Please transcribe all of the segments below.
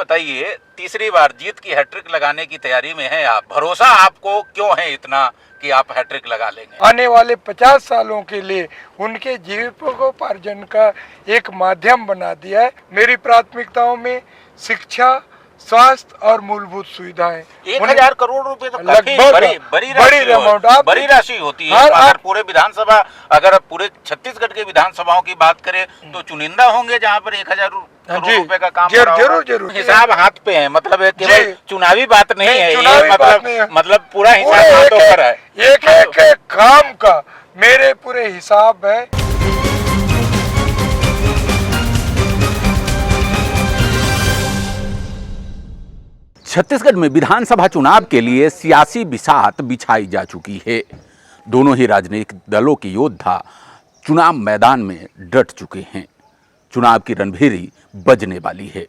बताइए, तीसरी बार जीत की हैट्रिक लगाने की तैयारी में हैं आप। भरोसा आपको क्यों है इतना कि आप हैट्रिक लगा लेंगे? आने वाले 50 सालों के लिए उनके जीविकोपार्जन का एक माध्यम बना दिया है। मेरी प्राथमिकताओं में शिक्षा, स्वास्थ्य और मूलभूत सुविधाएं। 1000 करोड़ रुपए तो काफी बड़ी राशि होती है। अगर पूरे विधानसभा, अगर पूरे छत्तीसगढ़ के विधानसभाओं की बात करें तो चुनिंदा होंगे जहां पर 1000 करोड़ रुपए का काम जरूर हिसाब हाथ पे है। मतलब केवल चुनावी बात नहीं है ये, मतलब पूरा हिसाब हाथों पर है। एक एक काम का मेरे पूरे हिसाब है। छत्तीसगढ़ में विधानसभा चुनाव के लिए सियासी बिसात बिछाई जा चुकी है। दोनों ही राजनीतिक दलों के योद्धा चुनाव मैदान में डट चुके हैं। चुनाव की रणभेरी बजने वाली है।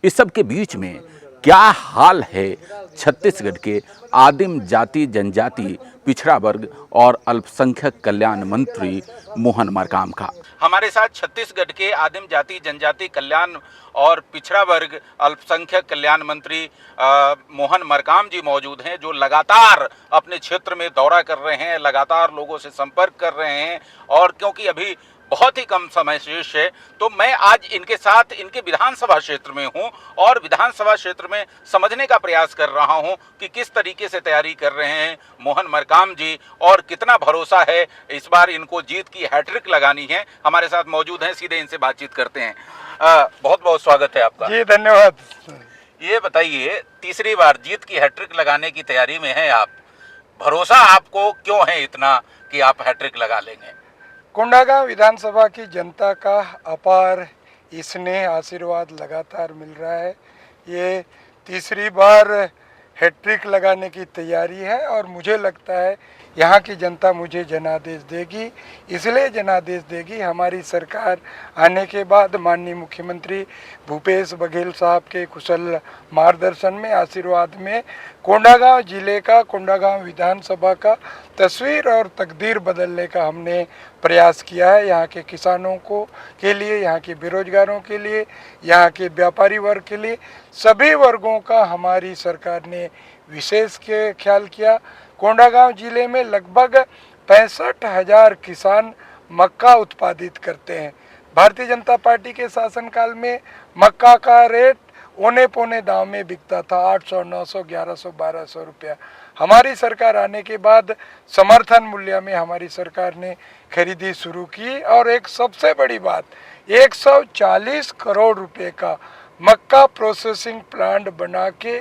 इस सब के बीच में क्या हाल है छत्तीसगढ़ के आदिम जाति, जनजाति, पिछड़ा वर्ग और अल्पसंख्यक कल्याण मंत्री मोहन मरकाम का। हमारे साथ छत्तीसगढ़ के आदिम जाति, जनजाति कल्याण और पिछड़ा वर्ग अल्पसंख्यक कल्याण मंत्री मोहन मरकाम जी मौजूद हैं, जो लगातार अपने क्षेत्र में दौरा कर रहे हैं, लगातार लोगों से संपर्क कर रहे हैं। और क्योंकि अभी बहुत ही कम समय शेष है, तो मैं आज इनके साथ इनके विधानसभा क्षेत्र में हूं और विधानसभा क्षेत्र में समझने का प्रयास कर रहा हूं कि किस तरीके से तैयारी कर रहे हैं मोहन मरकाम जी और कितना भरोसा है इस बार इनको जीत की हैट्रिक लगानी है। हमारे साथ मौजूद हैं, सीधे इनसे बातचीत करते हैं। बहुत बहुत स्वागत है आपका। जी धन्यवाद। ये बताइए, तीसरी बार जीत की हैट्रिक लगाने की तैयारी में हैं आप। भरोसा आपको क्यों है इतना कि आप हैट्रिक लगा लेंगे? कोंडागांव विधानसभा की जनता का अपार स्नेह आशीर्वाद लगातार मिल रहा है। ये तीसरी बार हैट्रिक लगाने की तैयारी है और मुझे लगता है यहाँ की जनता मुझे जनादेश देगी। इसलिए जनादेश देगी, हमारी सरकार आने के बाद माननीय मुख्यमंत्री भूपेश बघेल साहब के कुशल मार्गदर्शन में, आशीर्वाद में कोंडागांव जिले का, कोंडागांव विधानसभा का तस्वीर और तकदीर बदलने का हमने प्रयास किया है। यहाँ के किसानों को के लिए, यहाँ के बेरोजगारों के लिए, यहाँ के व्यापारी वर्ग के लिए, सभी वर्गों का हमारी सरकार ने विशेष के ख्याल किया। कोंडागांव जिले में लगभग 65,000 किसान मक्का उत्पादित करते हैं। भारतीय जनता पार्टी के शासनकाल में मक्का का रेट औने पौने दाम में बिकता था, 800, 900, 1100, 1200 रुपया। हमारी सरकार आने के बाद समर्थन मूल्य में हमारी सरकार ने खरीदी शुरू की और एक सबसे बड़ी बात, 140 करोड़ रुपए का मक्का प्रोसेसिंग प्लांट बना के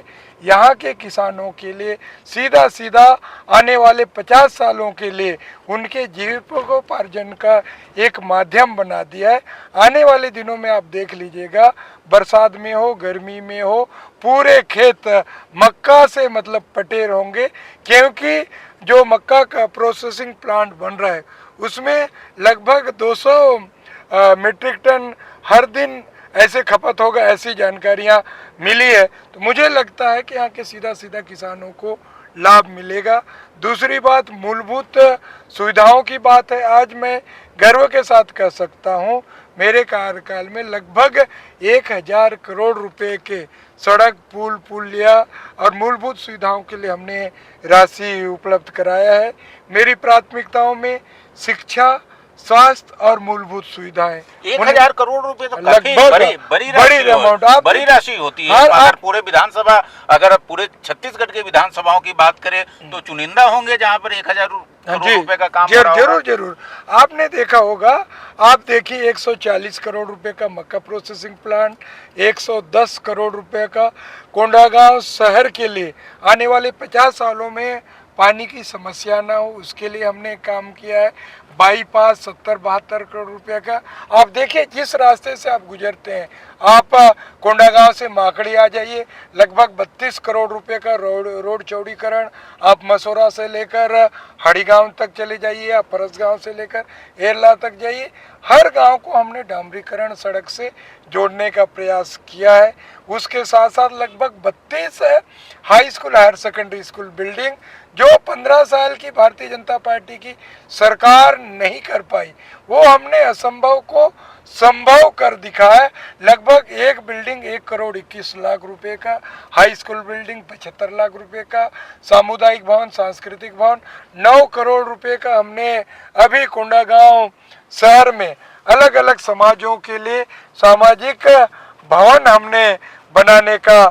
यहाँ के किसानों के लिए सीधा सीधा आने वाले 50 सालों के लिए उनके जीविकोपार्जन का एक माध्यम बना दिया है। आने वाले दिनों में आप देख लीजिएगा, बरसात में हो, गर्मी में हो, पूरे खेत मक्का से मतलब पटेर होंगे, क्योंकि जो मक्का का प्रोसेसिंग प्लांट बन रहा है उसमें लगभग 200 मीट्रिक टन हर दिन ऐसे खपत होगा, ऐसी जानकारियां मिली है। तो मुझे लगता है कि यहाँ के सीधा सीधा किसानों को लाभ मिलेगा। दूसरी बात, मूलभूत सुविधाओं की बात है। आज मैं गर्व के साथ कह सकता हूँ, मेरे कार्यकाल में लगभग 1000 करोड़ रुपए के सड़क, पुल, पुलिया और मूलभूत सुविधाओं के लिए हमने राशि उपलब्ध कराया है। मेरी प्राथमिकताओं में शिक्षा, स्वास्थ्य और मूलभूत सुविधाएं। 1000 करोड़ रुपए तो काफी बड़ी राशि होती है। अगर पूरे विधानसभा, अगर पूरे छत्तीसगढ़ के विधानसभाओं की बात करें तो चुनिंदा होंगे जहां पर 1000 करोड़ रुपए का काम जरूर आपने देखा होगा। आप देखिए, 140 करोड़ रुपए का मक्का प्रोसेसिंग प्लांट, 110 करोड़ रुपए का कोंडागांव शहर के लिए आने वाले 50 सालों में पानी की समस्या ना हो, उसके लिए हमने काम किया है। बाईपास 70-72 करोड़ रुपए का। आप देखिए, जिस रास्ते से आप गुजरते हैं, आप कोंडागांव से माकड़ी आ जाइए, लगभग 32 करोड़ रुपए का रोड चौड़ीकरण। आप मसोरा से लेकर हड़ीगांव तक चले जाइए, आप फरसगांव से लेकर एरला तक जाइए, हर गांव को हमने डामरीकरण सड़क से जोड़ने का प्रयास किया है। उसके साथ साथ लगभग 32 high school, higher secondary school building, जो 15 साल की भारतीय जनता पार्टी की सरकार नहीं कर पाई, वो हमने असंभव को संभव कर दिखाया। लगभग एक बिल्डिंग 1,21,00,000 रुपए का, हाई स्कूल बिल्डिंग 75 लाख रुपए का, सामुदायिक भवन, सांस्कृतिक भवन 9 करोड़ रुपए का हमने अभी कोंडागांव शहर में अलग अलग समाजों के लिए सामाजिक भवन हमने बनाने का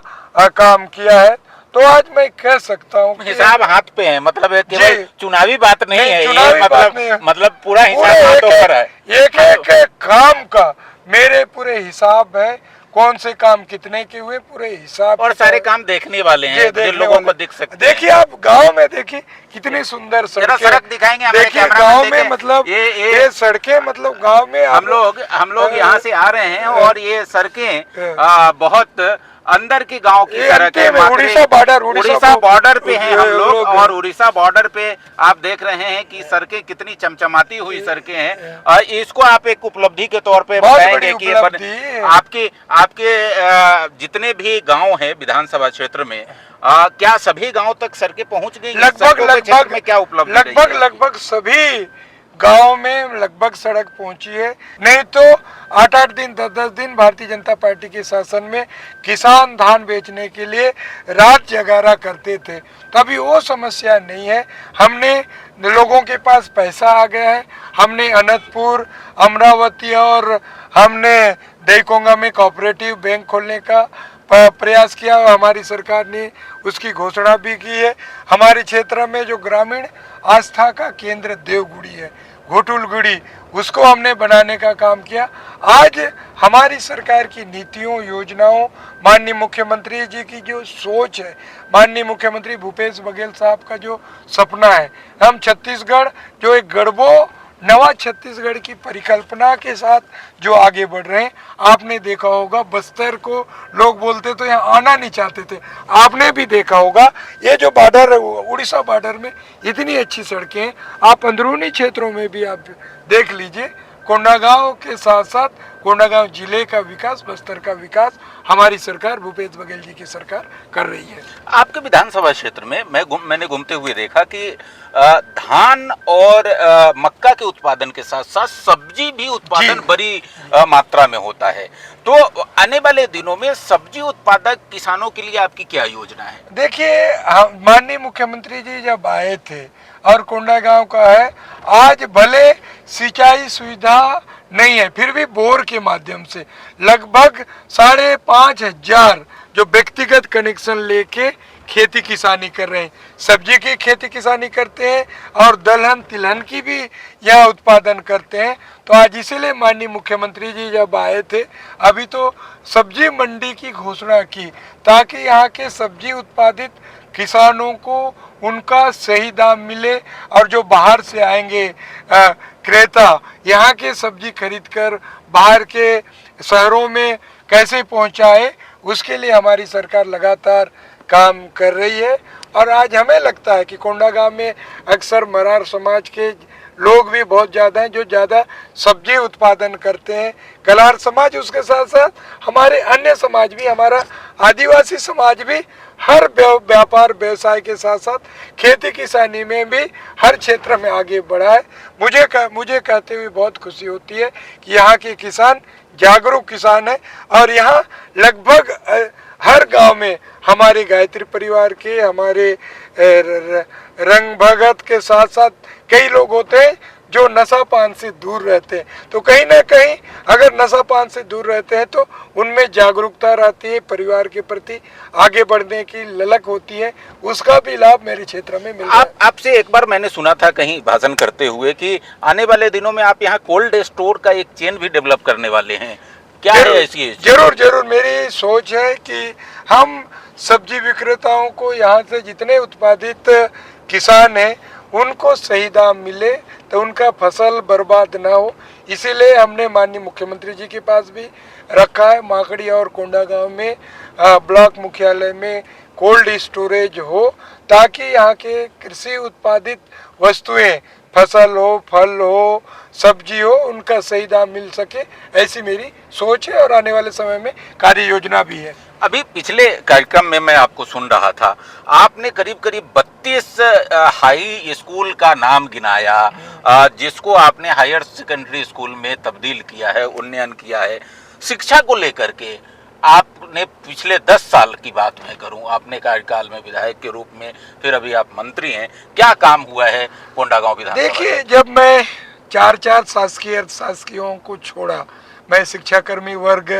काम किया है। तो आज मैं कह सकता हूँ हिसाब हाथ पे है, मतलब ये केवल चुनावी बात नहीं है, चुनावी ये बात नहीं है। मतलब पूरा हिसाब हाथों पर है। एक एक काम का मेरे पूरे हिसाब है, कौन से काम कितने के हुए पूरे हिसाब, और सारे काम देखने वाले हैं जो लोगों को दिख सकते हैं। देखिए आप गांव में देखिए कितनी सुंदर सड़क दिखाएंगे हमारे देखिए कैमरामैन, गांव देखें। में मतलब ये सड़कें, मतलब गांव में हम लोग यहाँ से आ रहे हैं और ये सड़कें बहुत अंदर की गांव की सड़क है। उड़ीसा बॉर्डर पे हैं हम लोग, और उड़ीसा बॉर्डर पे आप देख रहे हैं कि सड़कें कितनी चमचमाती हुई सड़कें हैं। इसको आप एक उपलब्धि के तौर पे बताएंगे कि आपके जितने भी गांव हैं विधानसभा क्षेत्र में, क्या सभी गांव तक सड़कें पहुंच गई? लगभग में क्या उपलब्धि? लगभग सभी गांव में लगभग सड़क पहुंची है। नहीं तो 8-8 दिन 10-10 दिन भारतीय जनता पार्टी के शासन में किसान धान बेचने के लिए रात जगारा करते थे, तभी वो समस्या नहीं है। हमने लोगों के पास पैसा आ गया है। हमने अनंतपुर, अमरावती और हमने देकोंगा में कोऑपरेटिव बैंक खोलने का प्रयास किया और हमारी सरकार ने उसकी घोषणा भी की है। हमारे क्षेत्र में जो ग्रामीण आस्था का केंद्र देवगुड़ी है, घोटुलगुड़ी, उसको हमने बनाने का काम किया। आज हमारी सरकार की नीतियों, योजनाओं, माननीय मुख्यमंत्री जी की जो सोच है, माननीय मुख्यमंत्री भूपेश बघेल साहब का जो सपना है, हम छत्तीसगढ़ जो एक गढ़बो नवा छत्तीसगढ़ की परिकल्पना के साथ जो आगे बढ़ रहे हैं। आपने देखा होगा बस्तर को लोग बोलते तो यहाँ आना नहीं चाहते थे, आपने भी देखा होगा ये जो बॉर्डर, उड़ीसा बॉर्डर में इतनी अच्छी सड़कें हैं। आप अंदरूनी क्षेत्रों में भी आप देख लीजिए, कोंडागांव के साथ साथ कोंडागांव जिले का विकास, बस्तर का विकास हमारी सरकार, भूपेश बघेल जी की सरकार कर रही है। आपके विधानसभा क्षेत्र में मैंने घूमते हुए देखा कि धान और मक्का के उत्पादन के साथ साथ सब्जी भी उत्पादन बड़ी मात्रा में होता है। तो आने वाले दिनों में सब्जी उत्पादक किसानों के लिए आपकी क्या योजना है? देखिए, माननीय मुख्यमंत्री जी जब आए थे और कोंडागांव का है, आज भले सिंचाई सुविधा नहीं है, फिर भी बोर के माध्यम से लगभग 5,500 जो व्यक्तिगत कनेक्शन लेके खेती किसानी कर रहे हैं। सब्जी की खेती किसानी करते हैं और दलहन तिलहन की भी यहाँ उत्पादन करते हैं। तो आज इसीलिए माननीय मुख्यमंत्री जी जब आए थे, अभी तो सब्जी मंडी की घोषणा की ताकि यहाँ के सब्जी उत्पादित किसानों को उनका सही दाम मिले, और जो बाहर से आएंगे क्रेता यहाँ के सब्जी खरीदकर बाहर के शहरों में कैसे पहुँचाए, उसके लिए हमारी सरकार लगातार काम कर रही है। और आज हमें लगता है कि कोंडागांव में अक्सर मरार समाज के लोग भी बहुत ज़्यादा हैं जो ज़्यादा सब्जी उत्पादन करते हैं। कलार समाज, उसके साथ साथ हमारे अन्य समाज भी, हमारा आदिवासी समाज भी हर व्यापार व्यवसाय के साथ साथ खेती किसानी में भी हर क्षेत्र में आगे बढ़ा है। मुझे कहते हुए बहुत खुशी होती है कि यहाँ के किसान जागरूक किसान है, और यहाँ लगभग हर गांव में हमारे गायत्री परिवार के, हमारे रंग भगत के साथ साथ कई लोग होते हैं जो नशा पान से दूर रहते हैं। तो कहीं ना कहीं अगर नशा पान से दूर रहते हैं तो उनमें जागरूकता रहती है, परिवार के प्रति आगे बढ़ने की ललक होती है, उसका भी लाभ मेरे क्षेत्र में मिलता है। आपसे एक बार मैंने सुना था कहीं भाषण करते हुए कि आने वाले दिनों में आप यहाँ कोल्ड स्टोर का एक चेन भी डेवलप करने वाले हैं, क्या है ऐसी? जरूर मेरी सोच है कि हम सब्जी विक्रेताओं को यहाँ से जितने उत्पादित किसान हैं उनको सही दाम मिले, तो उनका फसल बर्बाद ना हो। इसीलिए हमने माननीय मुख्यमंत्री जी के पास भी रखा है, माकड़ी और कोंडागांव में ब्लॉक मुख्यालय में कोल्ड स्टोरेज हो, ताकि यहाँ के कृषि उत्पादित वस्तुएं, फसल हो, फल हो, सब्जी हो, उनका सही दाम मिल सके, ऐसी मेरी सोच है और आने वाले समय में कार्य योजना भी है। अभी पिछले कार्यक्रम में मैं आपको सुन रहा था, आपने करीब करीब 32 हाई स्कूल का नाम गिनाया, जिसको आपने हायर सेकेंडरी स्कूल में तब्दील किया है, उन्नयन किया है। शिक्षा को लेकर के आपने पिछले 10 साल की बात मैं करूं, आपने कार्यकाल में विधायक के रूप में, फिर अभी आप मंत्री हैं, क्या काम हुआ है कोंडागांव विधानसभा? देखिए, जब मैं चार शासकीय अर्धशासकीयों को छोड़ा, मैं शिक्षाकर्मी वर्ग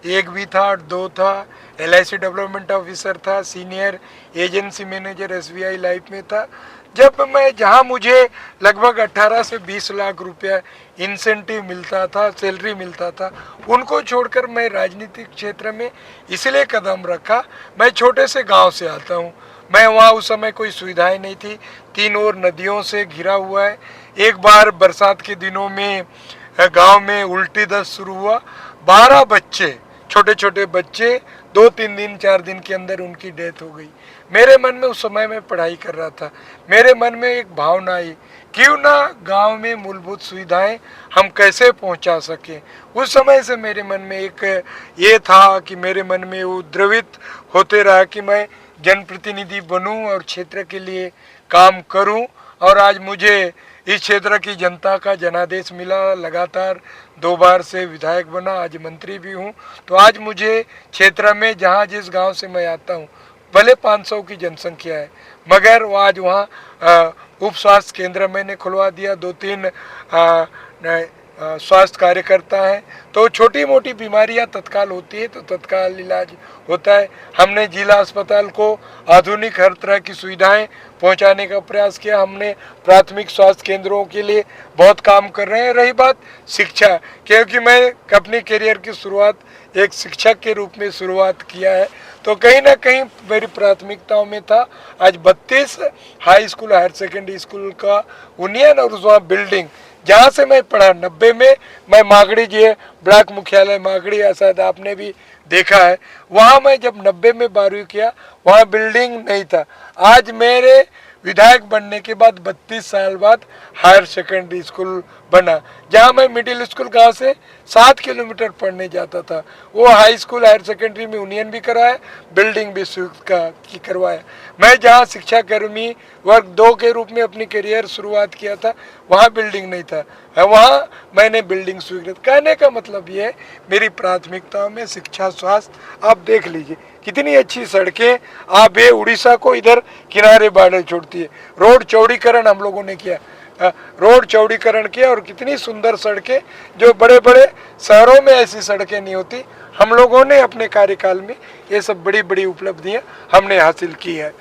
1 भी था, 2 था, LIC डेवलपमेंट ऑफिसर था, senior agency manager SBI life में था। जब मैं जहां मुझे लगभग 18 से 20 लाख रुपया इंसेंटिव मिलता था, सैलरी मिलता था, उनको छोड़कर मैं राजनीतिक क्षेत्र में इसलिए कदम रखा। मैं छोटे से गांव से आता हूं। मैं वहाँ उस समय कोई सुविधाएं नहीं थी, 3 ओर नदियों से घिरा हुआ है। एक बार बरसात के दिनों में गांव में उल्टी दस्त शुरू हुआ, 12 बच्चे, छोटे छोटे बच्चे 2-3 दिन 4 दिन के अंदर उनकी डेथ हो गई। मेरे मन में उस समय मैं पढ़ाई कर रहा था, मेरे मन में एक भावना आई, क्यों ना गांव में मूलभूत सुविधाएं हम कैसे पहुंचा सकें। उस समय से मेरे मन में एक ये था कि मेरे मन में वो द्रवित होते रहा कि मैं जनप्रतिनिधि बनूं और क्षेत्र के लिए काम करूं। और आज मुझे इस क्षेत्र की जनता का जनादेश मिला, लगातार 2 बार से विधायक बना, आज मंत्री भी हूं। तो आज मुझे क्षेत्र में जहां जिस गांव से मैं आता हूं, भले 500 की जनसंख्या है, मगर वो आज वहाँ उप स्वास्थ्य केंद्र मैंने खुलवा दिया, 2-3 स्वास्थ्य कार्यकर्ता हैं। तो छोटी मोटी बीमारियां तत्काल होती है तो तत्काल इलाज होता है। हमने जिला अस्पताल को आधुनिक हर तरह की सुविधाएं पहुंचाने का प्रयास किया। हमने प्राथमिक स्वास्थ्य केंद्रों के लिए बहुत काम कर रहे हैं। रही बात शिक्षा, क्योंकि मैं अपनी करियर की शुरुआत एक शिक्षक के रूप में शुरुआत किया है, तो कहीं ना कहीं मेरी प्राथमिकताओं में था। आज 32 high school higher secondary school का उन्नयन और वहाँ बिल्डिंग जहाँ से मैं पढ़ा 90 में, मैं मागड़ी जी ब्लॉक मुख्यालय मागड़ी, शायद आपने भी देखा है, वहाँ मैं जब 90 में 12वीं किया, वहाँ बिल्डिंग नहीं था। आज मेरे विधायक बनने के बाद 32 साल बाद हायर सेकेंडरी स्कूल बना, जहाँ मैं मिडिल स्कूल गांव से 7 किलोमीटर पढ़ने जाता था। वो हाई स्कूल हायर सेकेंडरी में उन्नयन भी कराया, बिल्डिंग भी स्वीकृत करवाया। मैं जहाँ शिक्षा कर्मी वर्ग 2 के रूप में अपनी करियर शुरुआत किया था, वहाँ बिल्डिंग नहीं था, वहाँ मैंने बिल्डिंग स्वीकृत। कहने का मतलब ये है, मेरी प्राथमिकताओं में शिक्षा, स्वास्थ्य, आप देख लीजिए कितनी अच्छी सड़कें। आप ये उड़ीसा को इधर किनारे बाढ़ छोड़ती है। रोड चौड़ीकरण हम लोगों ने किया, रोड चौड़ीकरण किया, और कितनी सुंदर सड़कें, जो बड़े बड़े शहरों में ऐसी सड़कें नहीं होती। हम लोगों ने अपने कार्यकाल में ये सब बड़ी बड़ी उपलब्धियां हमने हासिल की है।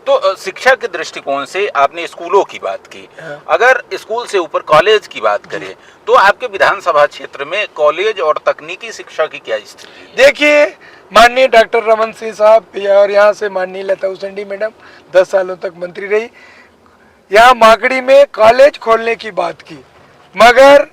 तो शिक्षा के दृष्टिकोण से आपने स्कूलों की बात की, अगर स्कूल से ऊपर कॉलेज की बात करें तो आपके विधानसभा क्षेत्र में कॉलेज और तकनीकी शिक्षा की क्या स्थिति है? देखिए, माननीय डॉक्टर रमन सिंह साहब और यहाँ से माननीय लता उसेंडी मैडम 10 सालों तक मंत्री रही, यहाँ मागड़ी में कॉलेज खोलने की बात की, मगर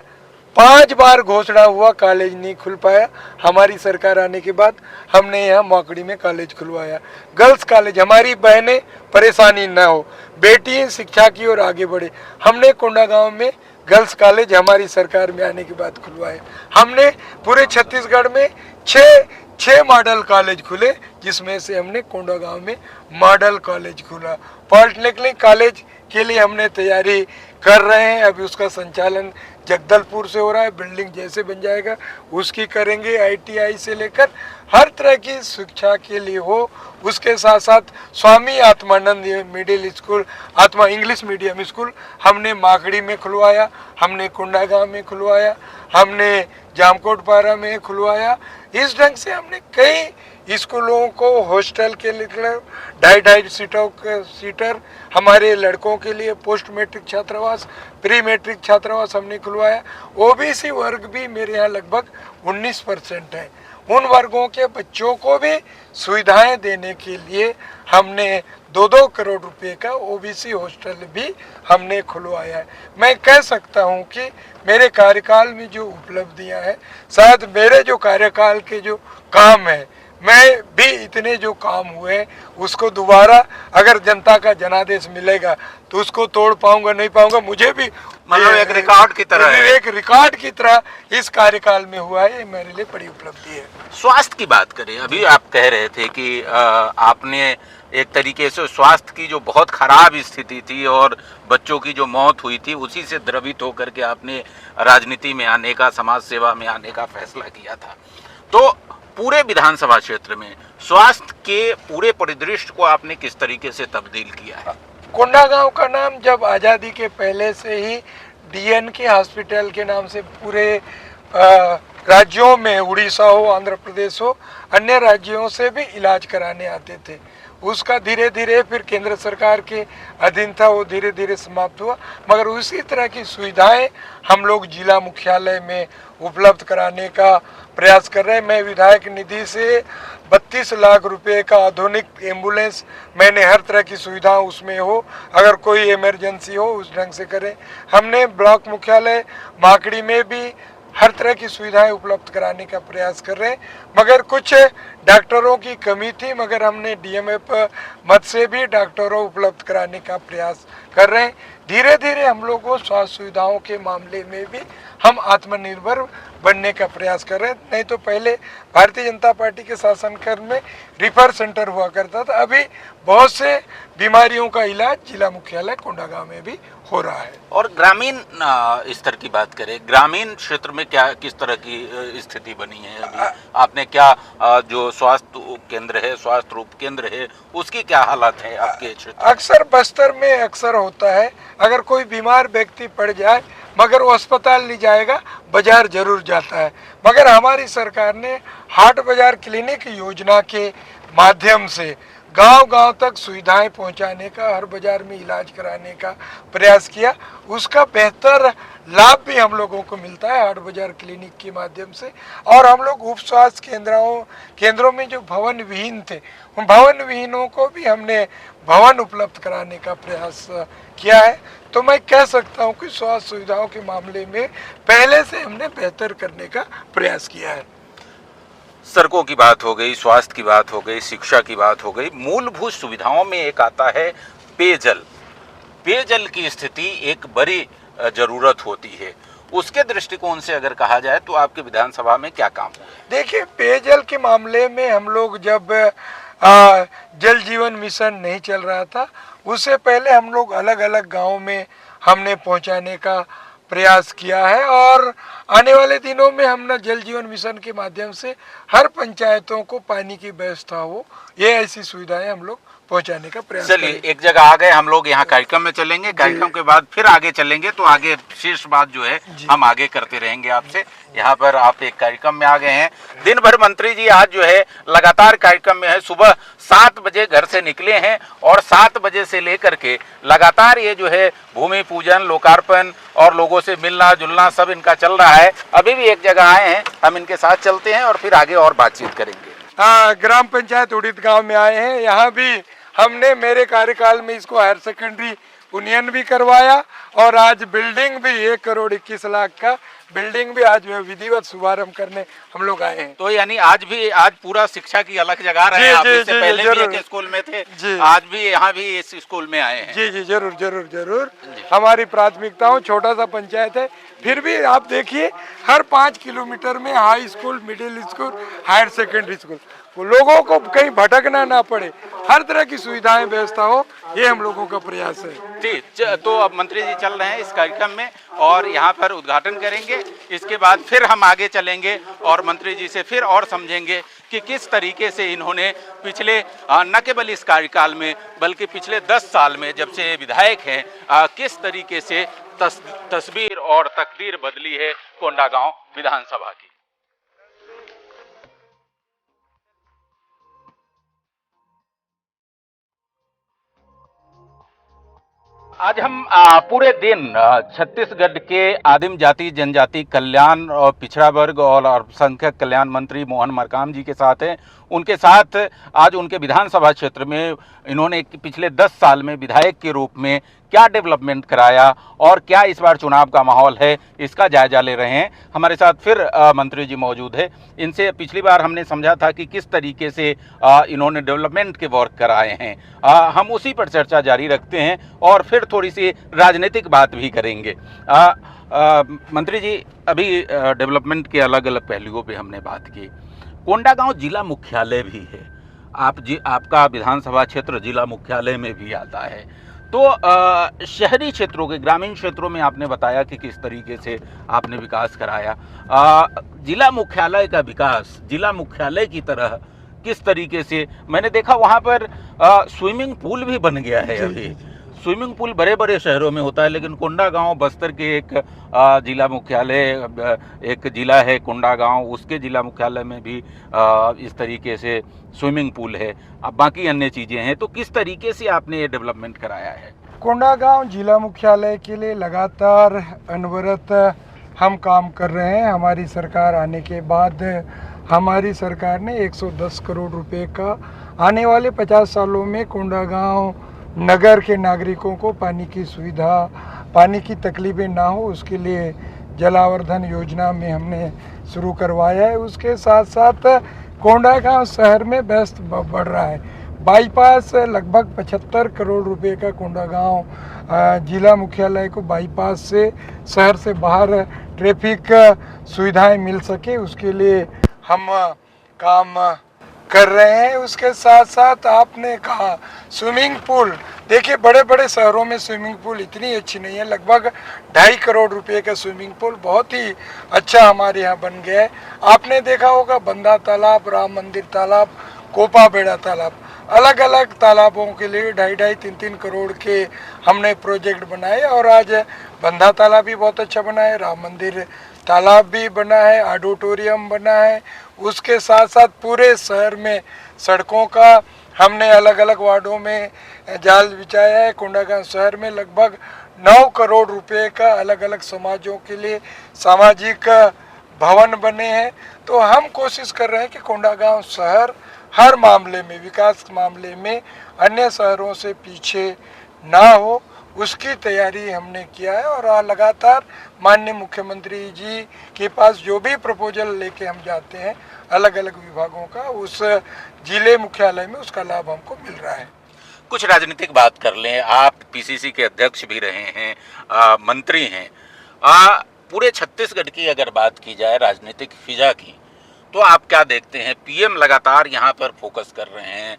5 बार घोषणा हुआ, कॉलेज नहीं खुल पाया। हमारी सरकार आने के बाद हमने यहाँ मागड़ी में कॉलेज खुलवाया, गर्ल्स कॉलेज। हमारी बहनें परेशानी न हो, बेटी शिक्षा की ओर आगे बढ़े, हमने कोंडागांव में गर्ल्स कॉलेज हमारी सरकार में आने के बाद खुलवाया। हमने पूरे छत्तीसगढ़ में 6 मॉडल कॉलेज खुले, जिसमें से हमने कोंडागांव में मॉडल कॉलेज खुला। पॉलिटेक्निक कॉलेज के लिए हमने तैयारी कर रहे हैं, अभी उसका संचालन जगदलपुर से हो रहा है, बिल्डिंग जैसे बन जाएगा उसकी करेंगे। ITI से लेकर हर तरह की शिक्षा के लिए हो। उसके साथ साथ स्वामी आत्मानंद मिडिल स्कूल, आत्मा इंग्लिश मीडियम स्कूल हमने मागड़ी में खुलवाया, हमने कोंडागांव में खुलवाया, हमने जामकोट पारा में खुलवाया। इस ढंग से हमने कई स्कूलों को हॉस्टल के लिए 2.5 सीटर हमारे लड़कों के लिए, पोस्ट मैट्रिक छात्रावास, प्री मैट्रिक छात्रावास हमने खुलवाया। OBC वर्ग भी मेरे यहाँ लगभग 19% है। उन वर्गों के बच्चों को भी सुविधाएं देने के लिए हमने 2-2 करोड़ रुपए का OBC हॉस्टल भी हमने खुलवाया है। मैं कह सकता हूं कि मेरे कार्यकाल में जो उपलब्धियां हैं, शायद मेरे जो कार्यकाल के जो काम है, मैं भी इतने जो काम हुए उसको दोबारा अगर जनता का जनादेश मिलेगा तो उसको तोड़ पाऊंगा नहीं पाऊंगा, मुझे भी मतलब एक रिकॉर्ड की तरह है। एक रिकॉर्ड की तरह इस कार्यकाल में हुआ है, ये मेरे लिए बड़ी उपलब्धि है। स्वास्थ्य की बात करें, अभी आप कह रहे थे कि आपने एक तरीके से स्वास्थ्य की जो बहुत खराब स्थिति थी और बच्चों की जो मौत हुई थी उसी से द्रवित होकर के आपने राजनीति में आने का, समाज सेवा में आने का फैसला किया था। तो पूरे विधानसभा क्षेत्र में स्वास्थ्य के पूरे परिदृश्य को आपने किस तरीके से तब्दील किया है? कोंडागांव का नाम जब आज़ादी के पहले से ही DNK हॉस्पिटल के नाम से पूरे राज्यों में, उड़ीसा हो, आंध्र प्रदेश हो, अन्य राज्यों से भी इलाज कराने आते थे। उसका धीरे धीरे फिर केंद्र सरकार के अधीन था, वो धीरे धीरे समाप्त हुआ। मगर उसी तरह की सुविधाएं हम लोग जिला मुख्यालय में उपलब्ध कराने का प्रयास कर रहे हैं। मैं विधायक निधि से 32 लाख रुपए का आधुनिक एम्बुलेंस, मैंने हर तरह की सुविधा उसमें हो, अगर कोई इमरजेंसी हो उस ढंग से करें। हमने ब्लॉक मुख्यालय माकड़ी में भी हर तरह की सुविधाएं उपलब्ध कराने का प्रयास कर रहे हैं। मगर कुछ डॉक्टरों की कमी थी, मगर हमने DMF मद से भी डॉक्टरों उपलब्ध कराने का प्रयास कर रहे हैं। धीरे धीरे हम लोग को स्वास्थ्य सुविधाओं के मामले में भी हम आत्मनिर्भर बनने का प्रयास कर रहे हैं। नहीं तो पहले भारतीय जनता पार्टी के शासनकाल में रिफर सेंटर हुआ करता था, अभी बहुत से बीमारियों का इलाज जिला मुख्यालय कोंडागांव में भी हो रहा है। और ग्रामीण स्तर की बात करें, ग्रामीण क्षेत्र में क्या किस तरह की स्थिति बनी है अभी? आपने क्या जो स्वास्थ्य केंद्र है, स्वास्थ्य रूप केंद्र है, उसकी क्या हालत है आपके क्षेत्र? अक्सर बस्तर में अक्सर होता है, अगर कोई बीमार व्यक्ति पड़ जाए मगर वो अस्पताल नहीं जाएगा, बाजार जरूर जाता है। मगर हमारी सरकार ने हाट बाजार क्लिनिक योजना के माध्यम से गांव-गांव तक सुविधाएं पहुंचाने का, हर बाजार में इलाज कराने का प्रयास किया। उसका बेहतर लाभ भी हम लोगों को मिलता है हाट बाजार क्लिनिक के माध्यम से। और हम लोग उप स्वास्थ्य केंद्रों में जो भवन विहीन थे, उन भवन विहीनों को भी हमने भवन उपलब्ध कराने का प्रयास किया है। तो मैं कह सकता हूं कि स्वास्थ्य सुविधाओं के मामले में पहले से हमने बेहतर करने का प्रयास किया है। सड़कों की बात हो गई, स्वास्थ्य की बात हो गई, शिक्षा की बात हो गई, मूलभूत सुविधाओं में एक आता है पेयजल। पेयजल की स्थिति एक बड़ी जरूरत होती है। उसके दृष्टिकोण से अगर कहा जाए तो आपके विधानसभा में क्या काम हुआ? देखिए, पेयजल के मामले में हम लोग जब जल जीवन मिशन नहीं चल रहा था, उससे पहले हम लोग अलग अलग गाँव में हमने पहुंचाने का प्रयास किया है। और आने वाले दिनों में हम ना जल जीवन मिशन के माध्यम से हर पंचायतों को पानी की व्यवस्था हो, ये ऐसी सुविधाएं हम लोग पहुंचाने का प्रयास करेंगे। चलिए, एक जगह आ गए हम लोग, यहाँ कार्यक्रम में चलेंगे, कार्यक्रम के बाद फिर आगे चलेंगे, तो आगे शेष बात जो है हम आगे करते रहेंगे आपसे। यहाँ पर आप एक कार्यक्रम में आ गए हैं, दिन भर मंत्री जी आज जो है लगातार कार्यक्रम में है। सुबह 7 बजे घर से निकले हैं और 7 बजे से लेकर के लगातार ये जो है भूमि पूजन, लोकार्पण और लोगों से मिलना जुलना सब इनका चल रहा है। अभी भी एक जगह आए हैं, हम इनके साथ चलते हैं और फिर आगे और बातचीत करेंगे। ग्राम पंचायत उड़ित गांव में आए हैं। यहाँ भी हमने मेरे कार्यकाल में इसको हायर सेकेंडरी उन्नयन भी करवाया और आज बिल्डिंग भी 1 करोड़ 21 लाख का बिल्डिंग भी आज विधिवत शुभारंभ करने हम लोग आए हैं। तो यानी आज पूरा शिक्षा की अलग जगह रहे हैं आप, इससे पहले भी एक स्कूल में थे, आज भी यहाँ भी इस स्कूल में आए हैं। जी जी, जरूर जरूर जरूर। हमारी प्राथमिकताओं, छोटा सा पंचायत है, फिर भी आप देखिए हर 5 किलोमीटर में high school, middle school, higher secondary school, लोगों को कहीं भटकना ना पड़े, हर तरह की सुविधाएं व्यवस्था हो, ये हम लोगों का प्रयास है। ठीक, तो अब मंत्री जी चल रहे हैं इस कार्यक्रम में और यहाँ पर उद्घाटन करेंगे। इसके बाद फिर हम आगे चलेंगे और मंत्री जी से फिर और समझेंगे कि किस तरीके से इन्होंने पिछले न केवल इस कार्यकाल में बल्कि पिछले 10 साल में जब से विधायक हैं, किस तरीके से तस्वीर और तकदीर बदली है कोंडागांव विधानसभा की। आज हम पूरे दिन छत्तीसगढ़ के आदिम जाति जनजाति कल्याण और पिछड़ा वर्ग और अल्पसंख्यक कल्याण मंत्री मोहन मरकाम जी के साथ हैं। उनके साथ आज उनके विधानसभा क्षेत्र में इन्होंने पिछले 10 साल में विधायक के रूप में क्या डेवलपमेंट कराया और क्या इस बार चुनाव का माहौल है, इसका जायजा ले रहे हैं। हमारे साथ फिर मंत्री जी मौजूद है। इनसे पिछली बार हमने समझा था कि किस तरीके से इन्होंने डेवलपमेंट के वर्क कराए हैं, हम उसी पर चर्चा जारी रखते हैं और फिर थोड़ी सी राजनीतिक बात भी करेंगे। मंत्री जी, अभी डेवलपमेंट के अलग अलग पहलुओं पे हमने बात की। कोंडागांव जिला मुख्यालय भी है, आपका विधानसभा क्षेत्र जिला मुख्यालय में भी आता है, तो शहरी क्षेत्रों के, ग्रामीण क्षेत्रों में आपने बताया कि किस तरीके से आपने विकास कराया। जिला मुख्यालय का विकास जिला मुख्यालय की तरह किस तरीके से, मैंने देखा वहाँ पर स्विमिंग पूल भी बन गया है। अभी स्विमिंग पूल बड़े बड़े शहरों में होता है, लेकिन कोंडागांव बस्तर के एक जिला मुख्यालय, एक जिला है कोंडागांव, उसके जिला मुख्यालय में भी इस तरीके से स्विमिंग पूल है, अब बाकी अन्य चीज़ें हैं। तो किस तरीके से आपने ये डेवलपमेंट कराया है? कोंडागांव जिला मुख्यालय के लिए लगातार अनवरत हम काम कर रहे हैं। हमारी सरकार आने के बाद हमारी सरकार ने 110 करोड़ रुपए का आने वाले 50 सालों में कोंडागांव नगर के नागरिकों को पानी की सुविधा, पानी की तकलीफें ना हो, उसके लिए जलावर्धन योजना में हमने शुरू करवाया है। उसके साथ साथ कोंडागांव शहर में व्यस्त बढ़ रहा है। बाईपास लगभग 75 करोड़ रुपए का कोंडागांव जिला मुख्यालय को बाईपास से शहर से बाहर ट्रैफिक सुविधाएं मिल सके, उसके लिए हम काम कर रहे हैं। उसके साथ साथ आपने कहा स्विमिंग पूल, देखिए बड़े बड़े शहरों में स्विमिंग पूल इतनी अच्छी नहीं है। लगभग 2.5 करोड़ रुपए का स्विमिंग पूल बहुत ही अच्छा हमारे यहाँ बन गया है। आपने देखा होगा बंदा तालाब, राम मंदिर तालाब, कोपा बेड़ा तालाब, अलग अलग तालाबों के लिए 2.5 3 करोड़ के हमने प्रोजेक्ट बनाए और आज बंदा तालाब भी बहुत अच्छा बना है, राम मंदिर तालाब भी बना है, ऑडिटोरियम बना है। उसके साथ साथ पूरे शहर में सड़कों का हमने अलग अलग वार्डों में जाल बिछाया है। कोंडागांव शहर में लगभग 9 करोड़ रुपए का अलग अलग समाजों के लिए सामाजिक भवन बने हैं। तो हम कोशिश कर रहे हैं कि कोंडागांव शहर हर मामले में, विकास मामले में अन्य शहरों से पीछे ना हो, उसकी तैयारी हमने किया है। और लगातार माननीय मुख्यमंत्री जी के पास जो भी प्रपोजल लेके हम जाते हैं अलग अलग विभागों का, उस जिले मुख्यालय में उसका लाभ हमको मिल रहा है। कुछ राजनीतिक बात कर लें। आप पीसीसी के अध्यक्ष भी रहे हैं, मंत्री हैं। पूरे छत्तीसगढ़ की अगर बात की जाए राजनीतिक फिजा की, तो आप क्या देखते हैं? पीएम लगातार यहाँ पर फोकस कर रहे हैं।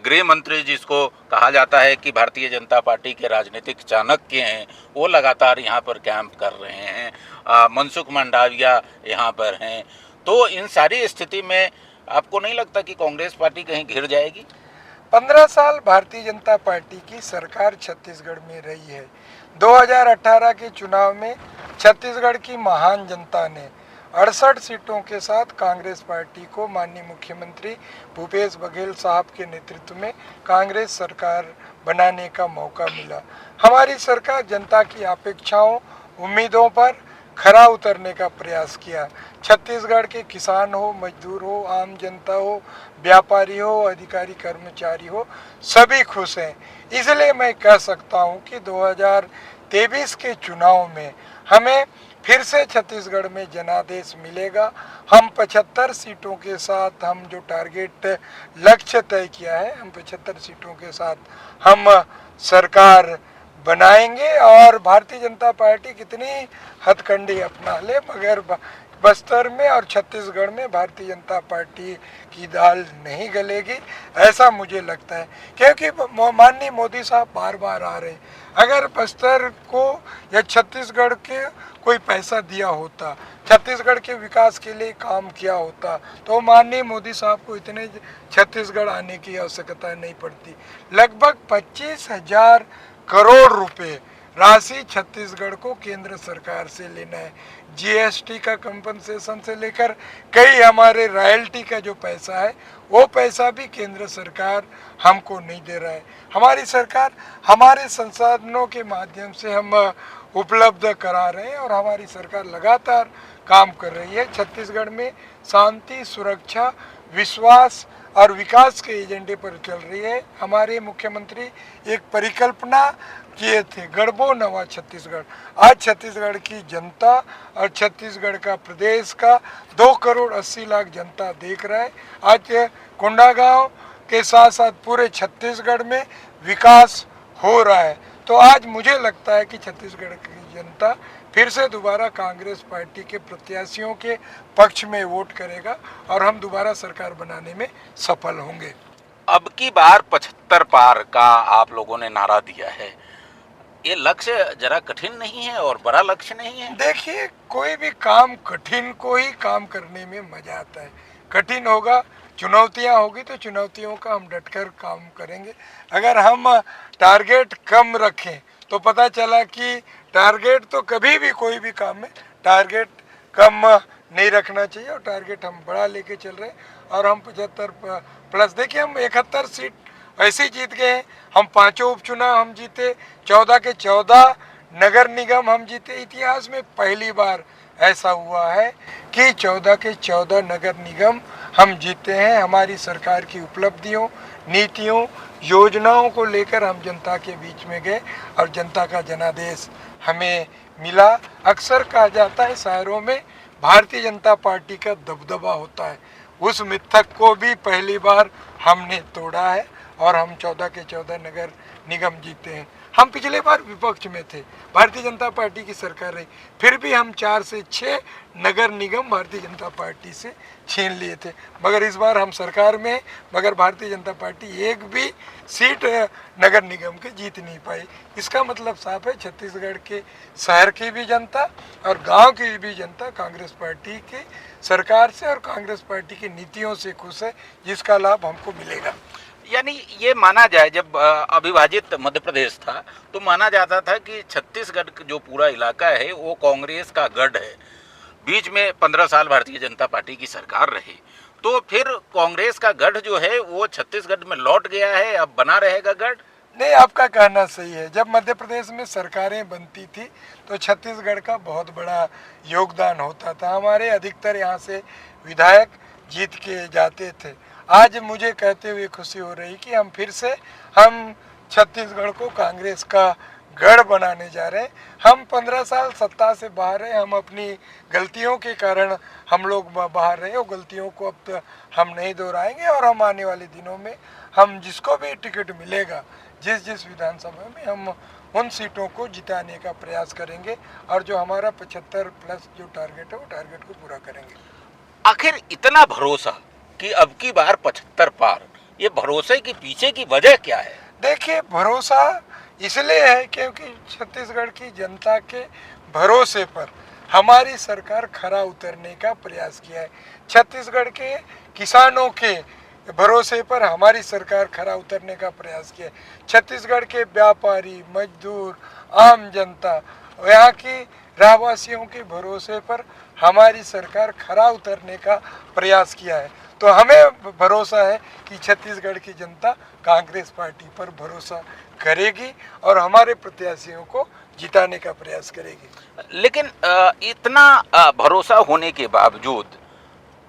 गृह मंत्री जिसको कहा जाता है कि भारतीय जनता पार्टी के राजनीतिक चाणक्य हैं, वो लगातार यहाँ पर कैंप कर रहे हैं। मनसुख मंडाविया यहाँ पर हैं। तो इन सारी स्थिति में आपको नहीं लगता कि कांग्रेस पार्टी कहीं घिर जाएगी? 15 साल भारतीय जनता पार्टी की सरकार छत्तीसगढ़ में रही है। 2018 के चुनाव में छत्तीसगढ़ की महान जनता ने 68 सीटों के साथ कांग्रेस पार्टी को माननीय मुख्यमंत्री भूपेश बघेल साहब के नेतृत्व में कांग्रेस सरकार बनाने का मौका मिला। हमारी सरकार जनता की अपेक्षाओं, उम्मीदों पर खरा उतरने का प्रयास किया। छत्तीसगढ़ के किसान हो, मजदूर हो, आम जनता हो, व्यापारी हो, अधिकारी कर्मचारी हो, सभी खुश हैं। इसलिए मैं कह सकता हूं कि 2023 के चुनाव में हमें फिर से छत्तीसगढ़ में जनादेश मिलेगा। हम 75 सीटों के साथ, हम जो टारगेट लक्ष्य तय किया है, हम 75 सीटों के साथ हम सरकार बनाएंगे। और भारतीय जनता पार्टी कितनी हथकंडी अपना ले, मगर बस्तर में और छत्तीसगढ़ में भारतीय जनता पार्टी की दाल नहीं गलेगी, ऐसा मुझे लगता है। क्योंकि माननीय मोदी साहब बार बार आ रहे हैं। अगर बस्तर को या छत्तीसगढ़ के कोई पैसा दिया होता, छत्तीसगढ़ के विकास के लिए काम किया होता, तो माननीय मोदी साहब को इतने छत्तीसगढ़ आने की आवश्यकता नहीं पड़ती। लगभग 25,000 करोड़ रुपए राशि छत्तीसगढ़ को केंद्र सरकार से लेना है। जीएसटी का कंपनसेशन से लेकर कई हमारे रॉयल्टी का जो पैसा है, वो पैसा भी केंद्र सरकार हमको नहीं दे रहा है। हमारी सरकार हमारे संसाधनों के माध्यम से हम उपलब्ध करा रहे हैं और हमारी सरकार लगातार काम कर रही है। छत्तीसगढ़ में शांति, सुरक्षा, विश्वास और विकास के एजेंडे पर चल रही है। हमारे मुख्यमंत्री एक परिकल्पना किए थे, गढ़बो नवा छत्तीसगढ़। आज छत्तीसगढ़ की जनता और छत्तीसगढ़ का प्रदेश का 2 करोड़ 80 लाख जनता देख रहा है। आज कोंडागांव के साथ साथ पूरे छत्तीसगढ़ में विकास हो रहा है। तो आज मुझे लगता है कि छत्तीसगढ़ की जनता फिर से दोबारा कांग्रेस पार्टी के प्रत्याशियों के पक्ष में वोट करेगा और हम दोबारा सरकार बनाने में सफल होंगे। अब की बार 75 पार का आप लोगों ने नारा दिया है, ये लक्ष्य जरा कठिन नहीं है और बड़ा लक्ष्य नहीं है? देखिए, कोई भी काम कठिन को ही काम करने में मजा आता है। कठिन होगा, चुनौतियां होगी तो चुनौतियों का हम डटकर काम करेंगे। अगर हम टारगेट कम रखें तो पता चला कि टारगेट तो कभी भी कोई भी काम में टारगेट कम नहीं रखना चाहिए और टारगेट हम बड़ा लेके चल रहे हैं। और हम 75 प्लस, देखिए हम 71 सीट ऐसे ही जीत गए हैं। हम 5 उपचुनाव हम जीते, 14 के 14 नगर निगम हम जीते। इतिहास में पहली बार ऐसा हुआ है कि 14 के 14 नगर निगम हम जीते हैं। हमारी सरकार की उपलब्धियों, नीतियों, योजनाओं को लेकर हम जनता के बीच में गए और जनता का जनादेश हमें मिला। अक्सर कहा जाता है शहरों में भारतीय जनता पार्टी का दबदबा होता है, उस मिथक को भी पहली बार हमने तोड़ा है और हम 14 के 14 नगर निगम जीते हैं। हम पिछले बार विपक्ष में थे, भारतीय जनता पार्टी की सरकार रही, फिर भी हम 4 से 6 नगर निगम भारतीय जनता पार्टी से छीन लिए थे। मगर इस बार हम सरकार में हैं, मगर भारतीय जनता पार्टी एक भी सीट नगर निगम के जीत नहीं पाई। इसका मतलब साफ है, छत्तीसगढ़ के शहर की भी जनता और गांव की भी जनता कांग्रेस पार्टी की सरकार से और कांग्रेस पार्टी की नीतियों से खुश है, जिसका लाभ हमको मिलेगा। यानी ये माना जाए, जब अविभाजित मध्य प्रदेश था तो माना जाता था कि छत्तीसगढ़ जो पूरा इलाका है वो कांग्रेस का गढ़ है। बीच में 15 साल भारतीय जनता पार्टी की सरकार रही, तो फिर कांग्रेस का गढ़ जो है वो छत्तीसगढ़ में लौट गया है, अब बना रहेगा गढ़? नहीं, आपका कहना सही है। जब मध्य प्रदेश में सरकारें बनती थी तो छत्तीसगढ़ का बहुत बड़ा योगदान होता था। हमारे अधिकतर यहाँ से विधायक जीत के जाते थे। आज मुझे कहते हुए खुशी हो रही कि हम छत्तीसगढ़ को कांग्रेस का गढ़ बनाने जा रहे हैं। हम 15 साल सत्ता से बाहर हैं, हम अपनी गलतियों के कारण हम लोग बाहर रहे, वो गलतियों को अब तो हम नहीं दोहराएंगे और हम आने वाले दिनों में हम जिसको भी टिकट मिलेगा, जिस विधानसभा में, हम उन सीटों को जिताने का प्रयास करेंगे और जो हमारा 75 प्लस जो टारगेट है वो टारगेट को पूरा करेंगे। आखिर इतना भरोसा कि अब की बार 75 पार, ये भरोसे के पीछे की वजह क्या है? देखिए, भरोसा इसलिए है क्योंकि छत्तीसगढ़ की जनता के भरोसे पर हमारी सरकार खरा उतरने का प्रयास किया है। छत्तीसगढ़ के किसानों के भरोसे पर हमारी सरकार खरा उतरने का प्रयास किया है। छत्तीसगढ़ के व्यापारी, मजदूर, आम जनता, यहाँ की रहवासियों के भरोसे पर हमारी सरकार खरा उतरने का प्रयास किया है। तो हमें भरोसा है कि छत्तीसगढ़ की जनता कांग्रेस पार्टी पर भरोसा करेगी और हमारे प्रत्याशियों को जिताने का प्रयास करेगी। लेकिन इतना भरोसा होने के बावजूद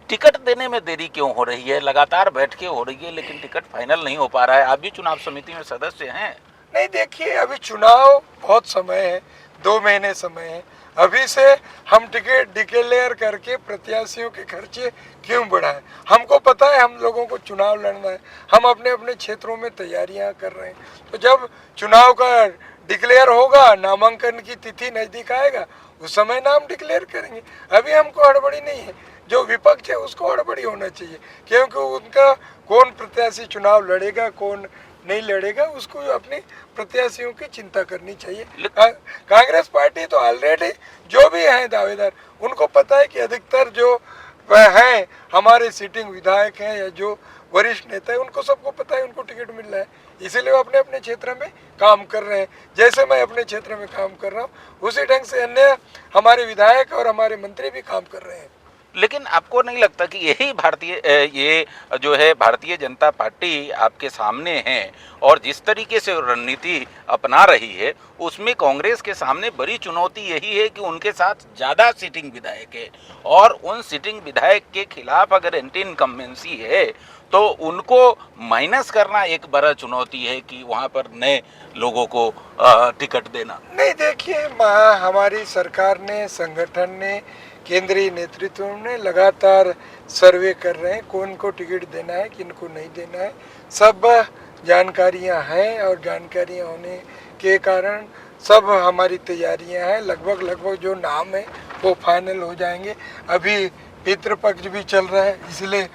टिकट देने में देरी क्यों हो रही है? लगातार बैठ के हो रही है लेकिन टिकट फाइनल नहीं हो पा रहा है। आप भी चुनाव समिति में सदस्य हैं। नहीं, देखिए, अभी चुनाव बहुत समय है, 2 महीने समय है। अभी से हम टिकट डिक्लेयर करके प्रत्याशियों के खर्चे क्यों बढ़ाएं? हमको पता है हम लोगों को चुनाव लड़ना है, हम अपने अपने क्षेत्रों में तैयारियां कर रहे हैं। तो जब चुनाव का डिक्लेयर होगा, नामांकन की तिथि नज़दीक आएगा, उस समय नाम डिक्लेयर करेंगे। अभी हमको हड़बड़ी नहीं है। जो विपक्ष है उसको हड़बड़ी होना चाहिए, क्योंकि उनका कौन प्रत्याशी चुनाव लड़ेगा, कौन नहीं लड़ेगा, उसको अपने प्रत्याशियों की चिंता करनी चाहिए। कांग्रेस पार्टी तो ऑलरेडी जो भी हैं दावेदार, उनको पता है कि अधिकतर जो हैं हमारे सिटिंग विधायक हैं या जो वरिष्ठ नेता है, उनको सबको पता है उनको टिकट मिल रहा है, इसीलिए वो अपने अपने क्षेत्र में काम कर रहे हैं। जैसे मैं अपने क्षेत्र में काम कर रहा हूँ, उसी ढंग से अन्य हमारे विधायक और हमारे मंत्री भी काम कर रहे हैं। लेकिन आपको नहीं लगता कि यही ये जो है भारतीय जनता पार्टी आपके सामने है और जिस तरीके से रणनीति अपना रही है उसमें कांग्रेस के सामने बड़ी चुनौती यही है कि उनके साथ ज़्यादा सिटिंग विधायक है और उन सिटिंग विधायक के खिलाफ अगर एंटी इनकम्बेंसी है तो उनको माइनस करना एक बड़ा चुनौती है कि वहाँ पर नए लोगों को टिकट देना। नहीं, देखिए, हमारी सरकार ने, संगठन ने, केंद्रीय नेतृत्व ने लगातार सर्वे कर रहे हैं कौन को टिकट देना है, किन को नहीं देना है। सब जानकारियां हैं और जानकारियां होने के कारण सब हमारी तैयारियां हैं। लगभग जो नाम है वो फाइनल हो जाएंगे। अभी पितृपक्ष भी चल रहा है, इसलिए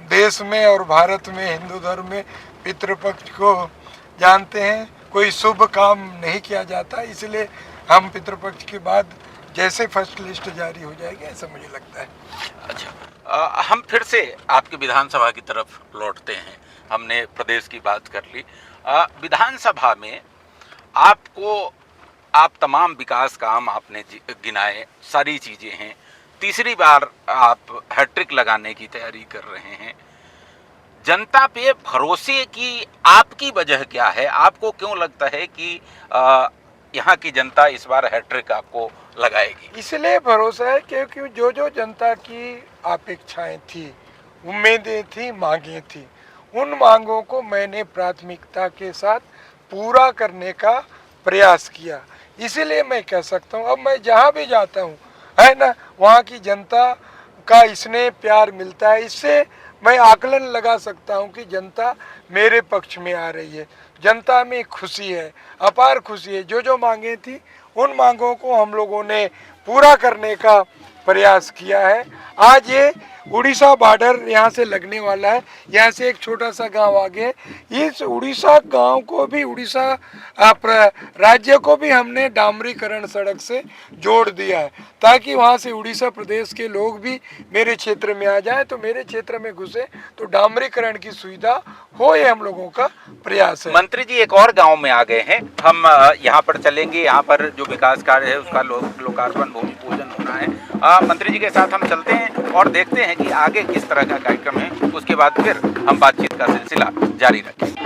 देश में और भारत में, हिंदू धर्म में पितृपक्ष को जानते हैं, कोई शुभ काम नहीं किया जाता, इसलिए हम पितृपक्ष के बाद जैसे फर्स्ट लिस्ट जारी हो जाएगी ऐसा मुझे लगता है। अच्छा, हम फिर से आपकी विधानसभा की तरफ लौटते हैं। हमने प्रदेश की बात कर ली। विधानसभा में आप तमाम विकास काम आपने गिनाए, सारी चीज़ें हैं। तीसरी बार आप हैट्रिक लगाने की तैयारी कर रहे हैं। जनता पे भरोसे की आपकी वजह क्या है? आपको क्यों लगता है कि यहाँ की जनता इस बार हैट्रिक आपको लगाएगी? इसलिए भरोसा है क्योंकि जो जनता की अपेक्षाएं थी, उम्मीदें थी, मांगें थी, उन मांगों को मैंने प्राथमिकता के साथ पूरा करने का प्रयास किया। इसीलिए मैं कह सकता हूँ, अब मैं जहाँ भी जाता हूँ, है ना, वहाँ की जनता का स्नेह प्यार मिलता है। इससे मैं आकलन लगा सकता हूँ कि जनता मेरे पक्ष में आ रही है, जनता में खुशी है, अपार खुशी है। जो मांगें थी उन मांगों को हम लोगों ने पूरा करने का प्रयास किया है। आज ये उड़ीसा बॉर्डर यहाँ से लगने वाला है, यहाँ से एक छोटा सा गांव आगे है। इस उड़ीसा गांव को भी, उड़ीसा राज्य को भी हमने डामरीकरण सड़क से जोड़ दिया है, ताकि वहाँ से उड़ीसा प्रदेश के लोग भी मेरे क्षेत्र में आ जाए, तो मेरे क्षेत्र में घुसे तो डामरीकरण की सुविधा हो, ये हम लोगों का प्रयास है। मंत्री जी एक और गांव में आ गए हैं, हम यहाँ पर चलेंगे। यहाँ पर जो विकास कार्य है उसका लोकार्पण, भूमि पूजन होना है। मंत्री जी के साथ हम चलते हैं और देखते हैं कि आगे किस तरह का कार्यक्रम है। उसके बाद फिर हम बातचीत का सिलसिला जारी रखेंगे।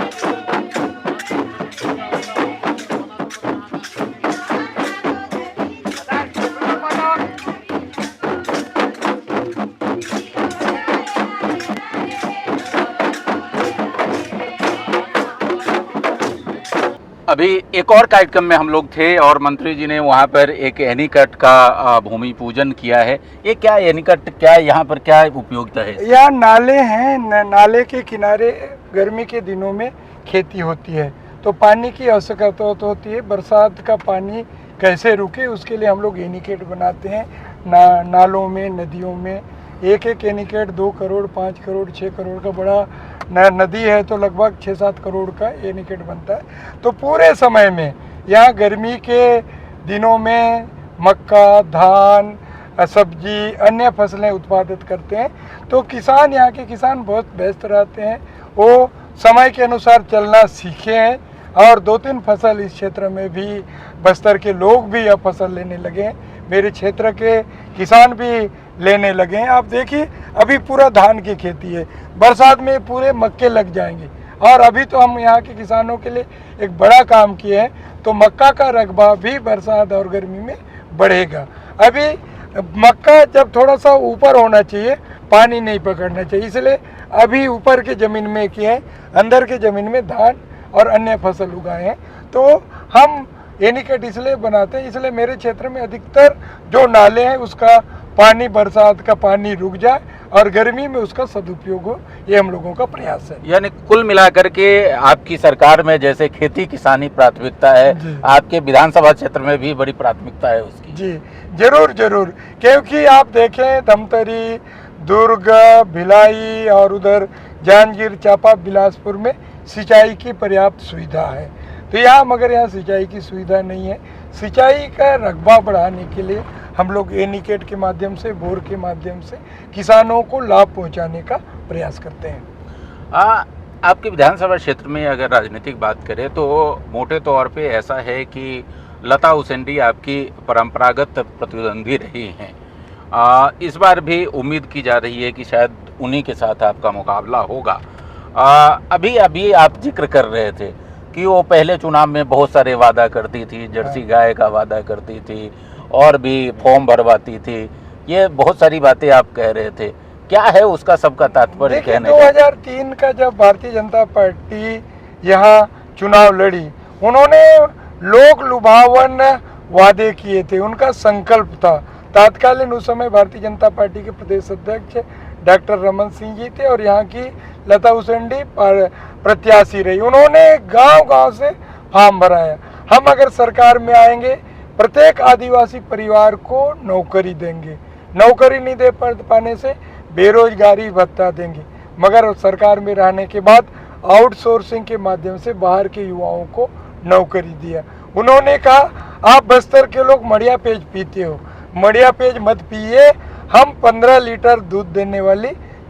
अभी एक और कार्यक्रम में हम लोग थे और मंत्री जी ने वहाँ पर एक एनीकट का भूमि पूजन किया है। ये क्या एनीकट, क्या यहाँ पर क्या उपयोगिता है? यहाँ नाले हैं, नाले के किनारे गर्मी के दिनों में खेती होती है, तो पानी की आवश्यकता होती है। बरसात का पानी कैसे रुके, उसके लिए हम लोग एनीकट बनाते हैं। नालों में, नदियों में एक एनीकट 2 करोड़, 5 करोड़, 6 करोड़ का बड़ा नदी है तो लगभग 6-7 करोड़ का एनीकट बनता है। तो पूरे समय में यहाँ गर्मी के दिनों में मक्का, धान, सब्जी, अन्य फसलें उत्पादित करते हैं। तो किसान, यहाँ के किसान बहुत व्यस्त रहते हैं, वो समय के अनुसार चलना सीखे हैं और 2-3 फसल इस क्षेत्र में भी, बस्तर के लोग भी यह फसल लेने लगे हैं, मेरे क्षेत्र के किसान भी लेने लगे हैं। आप देखिए, अभी पूरा धान की खेती है, बरसात में पूरे मक्के लग जाएंगे। और अभी तो हम यहाँ के किसानों के लिए एक बड़ा काम किए हैं, तो मक्का का रकबा भी बरसात और गर्मी में बढ़ेगा। अभी मक्का जब थोड़ा सा ऊपर होना चाहिए, पानी नहीं पकड़ना चाहिए, इसलिए अभी ऊपर के ज़मीन में किए हैं, अंदर के ज़मीन में धान और अन्य फसल उगाए हैं। तो हम एनीकट इसलिए बनाते हैं, इसलिए मेरे क्षेत्र में अधिकतर जो नाले हैं उसका पानी, बरसात का पानी रुक जाए और गर्मी में उसका सदुपयोग हो, ये हम लोगों का प्रयास है। यानी कुल मिलाकर के आपकी सरकार में जैसे खेती किसानी प्राथमिकता है, आपके विधानसभा क्षेत्र में भी बड़ी प्राथमिकता है उसकी। जी जरूर, क्योंकि आप देखें धमतरी, दुर्ग, भिलाई और उधर जांजगीर चांपा, बिलासपुर में सिंचाई की पर्याप्त सुविधा है। तो यहाँ, मगर यहाँ सिंचाई की सुविधा नहीं है। सिंचाई का रकबा बढ़ाने के लिए हम लोग एनीकट के माध्यम से, बोर के माध्यम से किसानों को लाभ पहुंचाने का प्रयास करते हैं। आपके विधानसभा क्षेत्र में अगर राजनीतिक बात करें तो मोटे तौर पे ऐसा है कि लता हुसैन आपकी परंपरागत प्रतिद्वंदी रही हैं। इस बार भी उम्मीद की जा रही है कि शायद उन्हीं के साथ आपका मुकाबला होगा। अभी आप जिक्र कर रहे थे कि वो पहले चुनाव में बहुत सारे वादा करती थी, जर्सी गाय का वादा करती थी और भी फॉर्म भरवाती थी, ये बहुत सारी बातें आप कह रहे थे। क्या है उसका सबका तात्पर्य देखिए, कहने का? 2003 का जब भारतीय जनता पार्टी यहाँ चुनाव लड़ी, उन्होंने लोक लुभावन वादे किए थे, उनका संकल्प था। तत्कालीन उस समय भारतीय जनता पार्टी के प्रदेश अध्यक्ष डॉक्टर रमन सिंह जी थे और यहाँ की लता उसेंडी प्रत्याशी रही। उन्होंने गांव-गांव से फॉर्म भराया, हम अगर सरकार में आएंगे प्रत्येक आदिवासी परिवार को नौकरी देंगे, नौकरी नहीं दे पाने से बेरोजगारी भत्ता देंगे। मगर सरकार में रहने के बाद आउटसोर्सिंग के माध्यम से बाहर के युवाओं को नौकरी दिया। उन्होंने कहा आप बस्तर के लोग मड़िया पेज पीते हो, मड़िया पेज मत पिए, हम 15 लीटर दूध देने वाली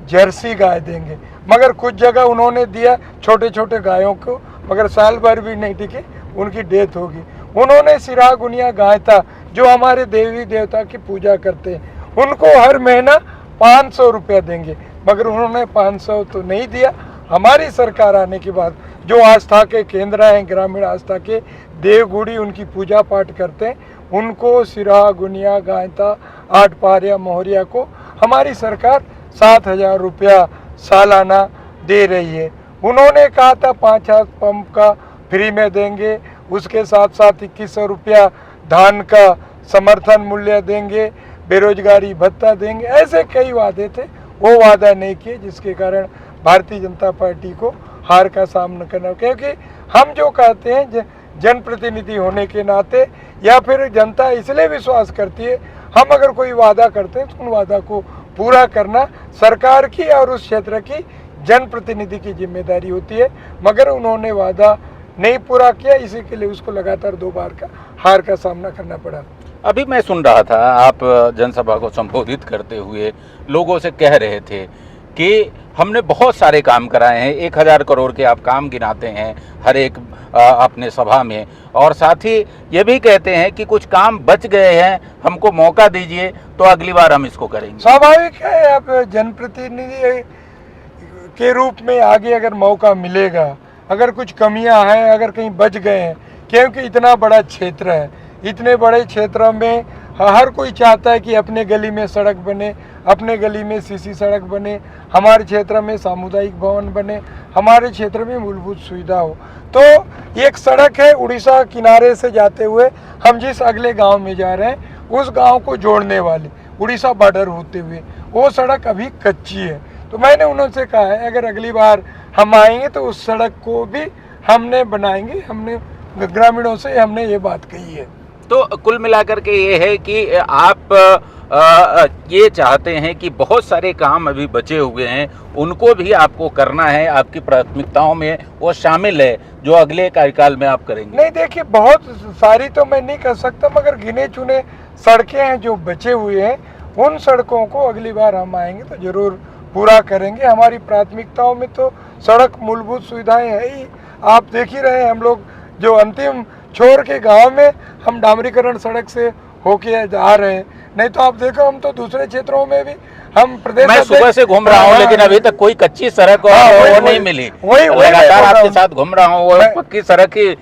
जर्सी गाय देंगे। मगर कुछ जगह उन्होंने दिया छोटे छोटे गायों को, मगर साल भर भी नहीं टिके, उनकी डेथ होगी। उन्होंने सिरा गुनिया गाय था जो हमारे देवी देवता की पूजा करते हैं, उनको हर महीना 500 रुपया देंगे, मगर उन्होंने 500 तो नहीं दिया। हमारी सरकार आने के बाद जो आस्था के केंद्र हैं, ग्रामीण आस्था के देवगुड़ी उनकी पूजा पाठ करते हैं, उनको सिरा गुनिया गायता आठ पारिया मोहरिया को हमारी सरकार 7,000 रुपया सालाना दे रही है। उन्होंने कहा था 5 हाथ पंप का फ्री में देंगे, उसके साथ साथ 2100 रुपया धान का समर्थन मूल्य देंगे, बेरोजगारी भत्ता देंगे। ऐसे कई वादे थे, वो वादा नहीं किए, जिसके कारण भारतीय जनता पार्टी को हार का सामना करना। क्योंकि हम जो कहते हैं जनप्रतिनिधि होने के नाते, या फिर जनता इसलिए विश्वास करती है, हम अगर कोई वादा करते हैं तो उन वादा को पूरा करना सरकार की और उस क्षेत्र की जनप्रतिनिधि की जिम्मेदारी होती है। मगर उन्होंने वादा नहीं पूरा किया, इसी के लिए उसको लगातार 2 बार का हार का सामना करना पड़ा। अभी मैं सुन रहा था आप जनसभा को संबोधित करते हुए लोगों से कह रहे थे कि हमने बहुत सारे काम कराए हैं, 1000 करोड़ के आप काम गिनाते हैं हर एक अपने सभा में, और साथ ही ये भी कहते हैं कि कुछ काम बच गए हैं, हमको मौका दीजिए तो अगली बार हम इसको करेंगे। स्वाभाविक है, आप जनप्रतिनिधि के रूप में आगे अगर मौका मिलेगा, अगर कुछ कमियां हैं, अगर कहीं बच गए हैं, क्योंकि इतना बड़ा क्षेत्र है, इतने बड़े क्षेत्र में हर कोई चाहता है कि अपने गली में सड़क बने, अपने गली में सीसी सड़क बने, हमारे क्षेत्र में सामुदायिक भवन बने, हमारे क्षेत्र में मूलभूत सुविधा हो। तो एक सड़क है उड़ीसा किनारे से जाते हुए हम जिस अगले गांव में जा रहे हैं, उस गांव को जोड़ने वाली उड़ीसा बॉर्डर होते हुए वो सड़क अभी कच्ची है। तो मैंने उनसे कहा है अगर अगली बार हम आएंगे तो उस सड़क को भी हमने बनाएंगे, हमने ग्रामीणों से हमने ये बात कही है। तो कुल मिलाकर के ये है कि आप ये चाहते हैं कि बहुत सारे काम अभी बचे हुए हैं, उनको भी आपको करना है, आपकी प्राथमिकताओं में वो शामिल है जो अगले कार्यकाल में आप करेंगे। नहीं, देखिए बहुत सारी तो मैं नहीं कर सकता, मगर गिने चुने सड़कें हैं जो बचे हुए हैं, उन सड़कों को अगली बार हम आएंगे तो जरूर पूरा करेंगे। हमारी प्राथमिकताओं में तो सड़क मूलभूत सुविधाएं है ही, आप देख ही रहे हैं। हम लोग जो अंतिम छोर के गांव में हम डामरीकरण सड़क से होके आ रहे हैं, नहीं तो आप देखो हम तो दूसरे क्षेत्रों में भी हम प्रदेश मैं सुबह से घूम रहा हूँ, लेकिन अभी तक कोई कच्ची सड़क वो नहीं मिली। लगातार आपके साथ घूम रहा हूँ, वो पक्की सड़क ही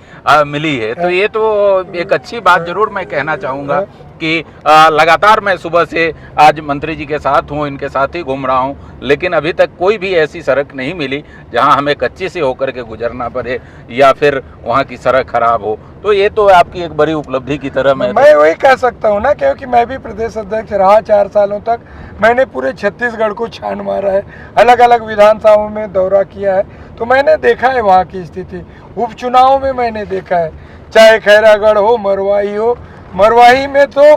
मिली है। तो ये तो एक अच्छी बात जरूर मैं कहना चाहूँगा कि लगातार मैं सुबह से आज मंत्री जी के साथ हूँ, इनके साथ ही घूम रहा हूँ, लेकिन अभी तक कोई भी ऐसी सड़क नहीं मिली जहाँ हमें कच्ची से होकर के गुजरना पड़े या फिर वहाँ की सड़क खराब हो। तो ये तो आपकी एक बड़ी उपलब्धि की तरह मैं वही कह सकता हूँ ना, क्योंकि मैं भी प्रदेश अध्यक्ष रहा 4 सालों तक। मैंने पूरे छत्तीसगढ़ को छान मारा है, अलग अलग विधानसभाओं में दौरा किया है, तो मैंने देखा है वहाँ की स्थिति। उपचुनाव में मैंने देखा है, चाहे खैरागढ़ हो, मरवाही हो, मरवाही में तो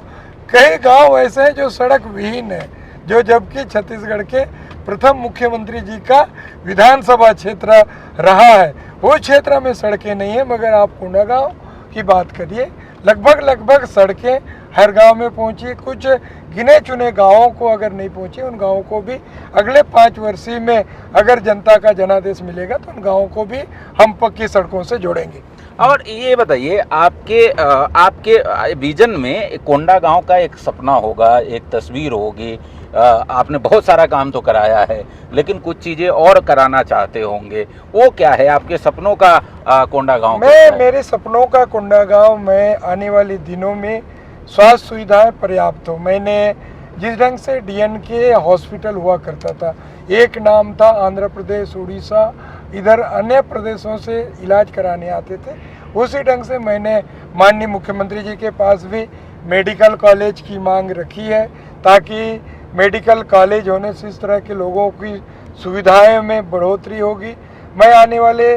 कई गांव ऐसे हैं जो सड़क विहीन है, जो जबकि छत्तीसगढ़ के प्रथम मुख्यमंत्री जी का विधानसभा क्षेत्र रहा है, वो क्षेत्र में सड़कें नहीं है। मगर आप कोंडागांव की बात करिए, लगभग सड़कें हर गांव में पहुंची। कुछ गिने चुने गांवों को अगर नहीं पहुंची, उन गांवों को भी अगले 5 वर्ष में अगर जनता का जनादेश मिलेगा तो उन गांवों को भी हम पक्की सड़कों से जोड़ेंगे। और ये बताइए, आपके विजन में कोंडागांव का एक सपना होगा, एक तस्वीर होगी। आपने बहुत सारा काम तो कराया है, लेकिन कुछ चीजें और कराना चाहते होंगे, वो क्या है आपके सपनों का कोंडागांव? मेरे सपनों का कोंडागांव में आने वाले दिनों में स्वास्थ्य सुविधाएं पर्याप्त हो। मैंने जिस ढंग से डीएनके हॉस्पिटल हुआ करता था, एक नाम था, आंध्र प्रदेश, उड़ीसा, इधर अन्य प्रदेशों से इलाज कराने आते थे, उसी ढंग से मैंने माननीय मुख्यमंत्री जी के पास भी मेडिकल कॉलेज की मांग रखी है, ताकि मेडिकल कॉलेज होने से इस तरह के लोगों की सुविधाएं में बढ़ोतरी होगी। मैं आने वाले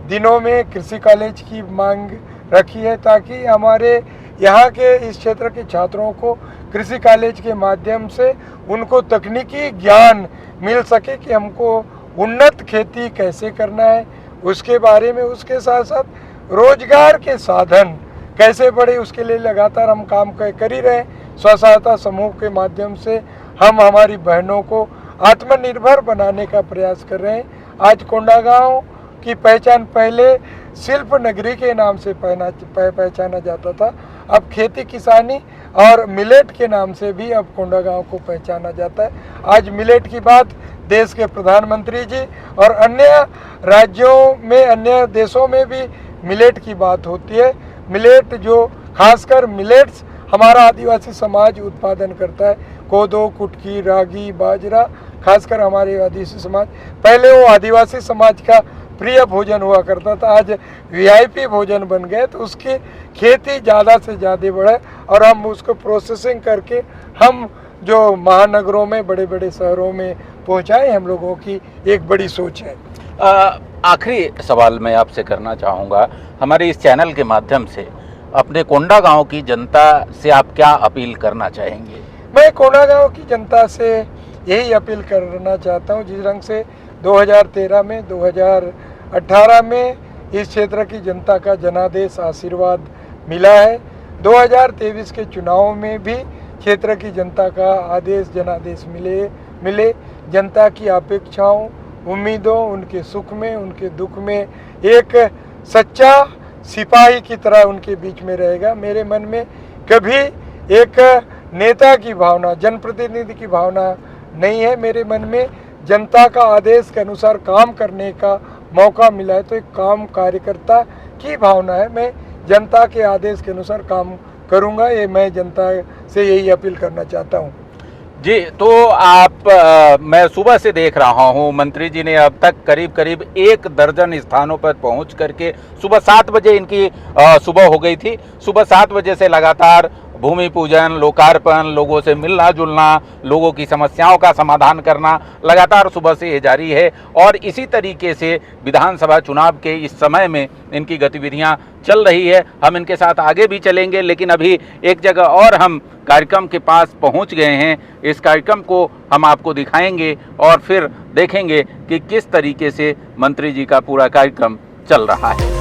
दिनों में कृषि कॉलेज की मांग रखी है, ताकि हमारे यहाँ के इस क्षेत्र के छात्रों को कृषि कॉलेज के माध्यम से उनको तकनीकी ज्ञान मिल सके कि हमको उन्नत खेती कैसे करना है, उसके बारे में, उसके साथ साथ रोजगार के साधन कैसे बढ़े, उसके लिए लगातार हम काम कर ही रहे हैं। स्व सहायता समूह के माध्यम से हम हमारी बहनों को आत्मनिर्भर बनाने का प्रयास कर रहे हैं। आज कोंडागांव की पहचान पहले शिल्प नगरी के नाम से पहचाना जाता था, अब खेती किसानी और मिलेट के नाम से भी अब कोंडागांव को पहचाना जाता है। आज मिलेट की बात देश के प्रधानमंत्री जी और अन्य राज्यों में, अन्य देशों में भी मिलेट की बात होती है। मिलेट जो खासकर मिलेट्स हमारा आदिवासी समाज उत्पादन करता है, कोदो, कुटकी, रागी, बाजरा, खासकर हमारे आदिवासी समाज, पहले वो आदिवासी समाज का प्रिय भोजन हुआ करता था, आज वीआईपी भोजन बन गए। तो उसकी खेती ज़्यादा से ज़्यादा बढ़े और हम उसको प्रोसेसिंग करके हम जो महानगरों में, बड़े बड़े शहरों में पहुंचाएं, हम लोगों की एक बड़ी सोच है। आखिरी सवाल मैं आपसे करना चाहूँगा, हमारे इस चैनल के माध्यम से अपने कोंडागांव की जनता से आप क्या अपील करना चाहेंगे? मैं कोंडागांव की जनता से यही अपील करना चाहता हूँ, जिस रंग से 2013 में, 2018 में इस क्षेत्र की जनता का जनादेश आशीर्वाद मिला है, 2023 के चुनाव में भी क्षेत्र की जनता का आदेश जनादेश मिले। जनता की अपेक्षाओं, उम्मीदों, उनके सुख में, उनके दुख में एक सच्चा सिपाही की तरह उनके बीच में रहेगा। मेरे मन में कभी एक नेता की भावना, जनप्रतिनिधि की भावना नहीं है। मेरे मन में जनता का आदेश के अनुसार काम करने का मौका मिला है, तो एक काम कार्यकर्ता की भावना है। मैं जनता के आदेश के अनुसार काम करूंगा, ये मैं जनता से यही अपील करना चाहता हूं। जी, तो मैं सुबह से देख रहा हूं, मंत्री जी ने अब तक करीब करीब 1 दर्जन स्थानों पर पहुंच करके, सुबह 7 बजे इनकी सुबह हो गई थी, सुबह 7 बजे से लगातार भूमि पूजन, लोकार्पण, लोगों से मिलना जुलना, लोगों की समस्याओं का समाधान करना लगातार सुबह से ये जारी है। और इसी तरीके से विधानसभा चुनाव के इस समय में इनकी गतिविधियां चल रही है। हम इनके साथ आगे भी चलेंगे, लेकिन अभी एक जगह और हम कार्यक्रम के पास पहुंच गए हैं। इस कार्यक्रम को हम आपको दिखाएंगे और फिर देखेंगे कि किस तरीके से मंत्री जी का पूरा कार्यक्रम चल रहा है।